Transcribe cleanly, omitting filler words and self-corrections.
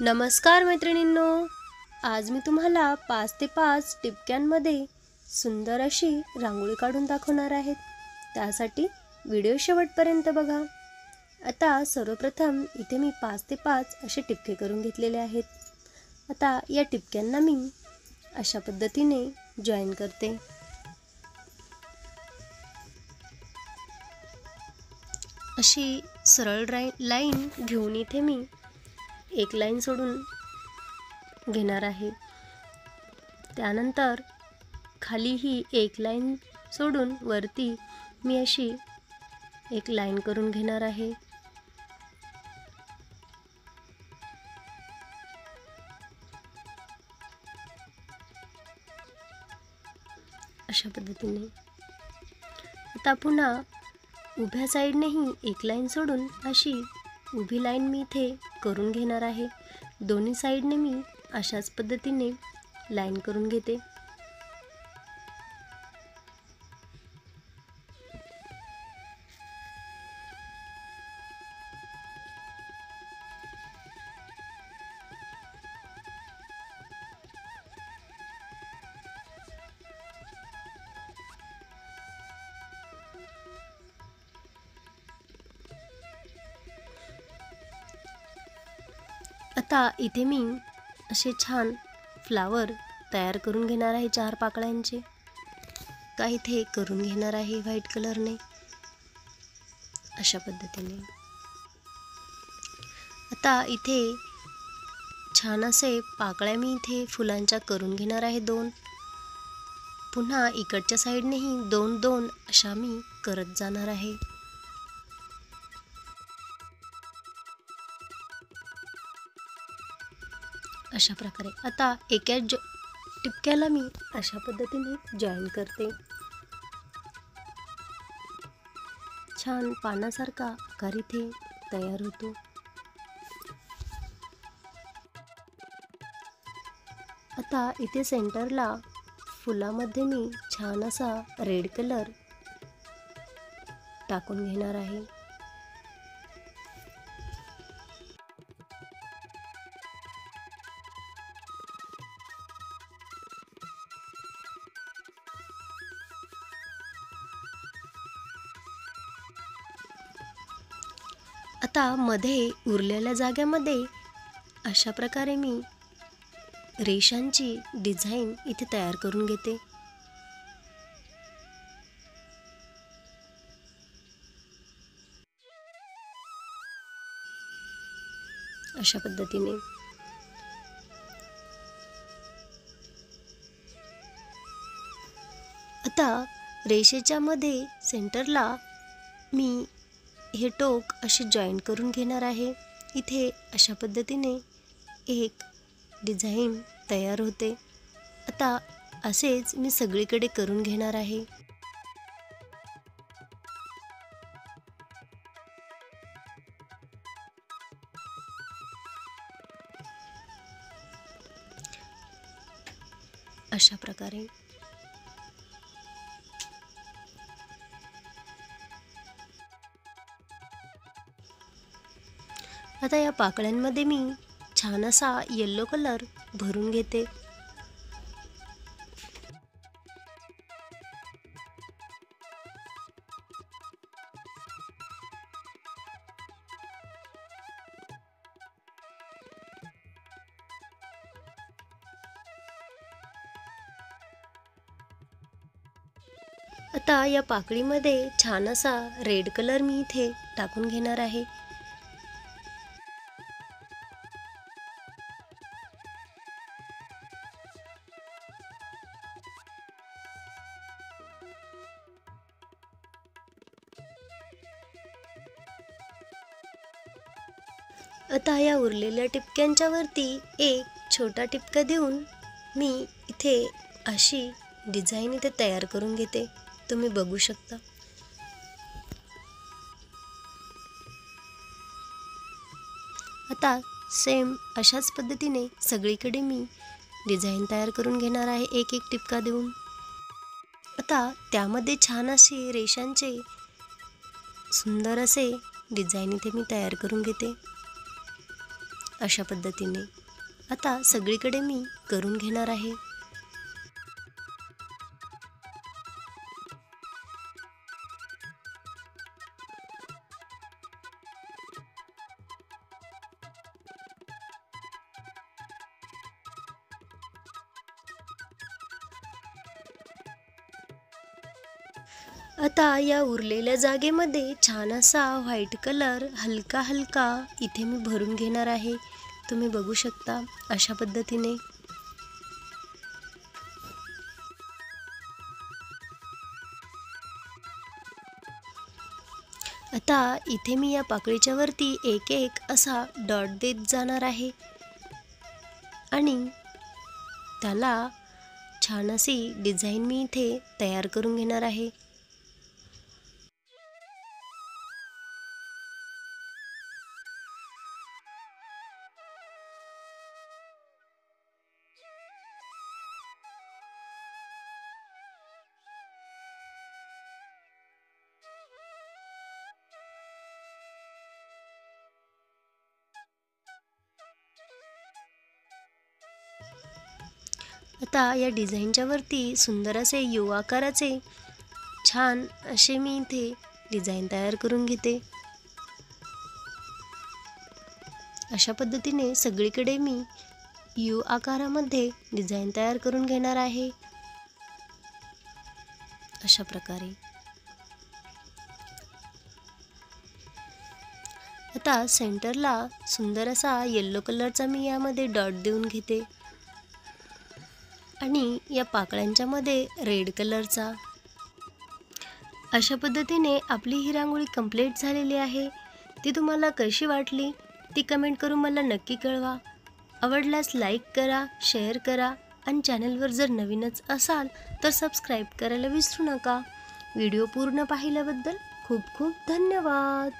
नमस्कार मैत्रिणींनो, आज मी तुम्हाला 5 ते 5 टिपक्यांमध्ये सुंदर अशी रांगोळी काढून दाखवणार आहे। त्यासाठी व्हिडिओ शेवटपर्यंत बघा। आता सर्वप्रथम इथे मी 5 ते 5 असे टिपके करून घेतलेले आहेत। आता या टिपक्यांना मी अशा पद्धतीने जॉईन करते। अशी सरळ लाईन घेऊन इथे मी एक लाईन सोडून घेणार आहे। त्यानंतर खाली ही एक लाईन सोडून वरती मी अशी एक लाईन करून घेणार आहे। अशा पद्धतीने आता पुन्हा उभ्या साईडनेही एक लाईन सोडून अशी उभी लाईन मी इथे करून घेणार आहे। दोन्ही साईडने मी अशाच पद्धतीने लाईन करून घेते। आता इथे मी असे छान फ्लावर तयार करून घेणार आहे। 4 पाकळ्यांचे का इथे करून घेणार आहे व्हाईट कलरने अशा पद्धतीने। आता इथे छान असे पाकळ्या मी इथे फुलांच्या करून घेणार आहे 2। पुन्हा इकडच्या साईडनेही 2-2 अशा मी करत जाणार आहे। अशा प्रकारे आता एका टिपक्याला मी अशा पद्धतीने जॉईन करते। छान पानासारखा आकार इथे तयार होतो। आता इथे सेंटरला फुलामध्ये मी छान असा रेड कलर टाकून घेणार आहे। आता मध्ये उरलेल्या जागेमध्ये अशा प्रकारे मी रेषांची डिझाईन इथे तयार करून घेते। अशा पद्धतीने आता रेषेच्या मध्ये सेंटरला मी हे टोक असे जॉईन करून घेणार आहे। इथे अशा पद्धतीने एक डिझाईन तयार होते। आता असेच मी सगळीकडे करून घेणार आहे। अशा प्रकारे आता या पाकळ्यांमध्ये मी छान असा येलो कलर भरून घेते। आता या पाकळीमध्ये छान असा रेड कलर मी इथे टाकून घेणार आहे। आता या उरलेल्या टिपक्यांच्या वरती एक छोटा टिपका देऊन मी इथे अशी डिझाईन इथे तयार करून घेते। तुम्ही बघू शकता। आता सेम अशाच पद्धतीने सगळीकडे मी डिझाईन तयार करून घेणार आहे एक एक टिपका देऊन। आता त्यामध्ये छान असे रेषांचे सुंदर असे डिझाईन इथे मी तयार करून घेते। अशा पद्धतीने आता सगळीकडे मी करून घेणार आहे। आता या उरलेल्या जागेमध्ये छान असा व्हाईट कलर हलका हलका इथे मी भरून घेणार आहे। तुम्ही बघू शकता अशा पद्धतीने। आता इथे मी या पाकळीच्या वरती एक एक असा डॉट देत जाणार आहे आणि त्याला छान अशी डिझाइन मी इथे तयार करून घेणार आहे। आता या डिझाईनच्या वरती सुंदर असे यू आकाराचे छान असे मी इथे डिझाईन तयार करून घेते। अशा पद्धतीने सगळीकडे मी यू आकारामध्ये डिझाईन तयार करून घेणार आहे। अशा प्रकारे आता सेंटरला सुंदर असा येलो कलरचा मी यामध्ये डॉट देऊन घेते आणि या पाकळ्यांच्या मध्ये रेड कलरचा। अशा पद्धतीने आपली ही रांगोळी कंप्लीट झालेली आहे। ती तुम्हाला कशी वाटली ती कमेंट करून मला नक्की कळवा। आवडल्यास लाईक करा, शेअर करा आणि चॅनलवर जर नवीनच असाल तर सबस्क्राईब करायला विसरू नका। व्हिडिओ पूर्ण पाहिल्याबद्दल खूप खूप धन्यवाद।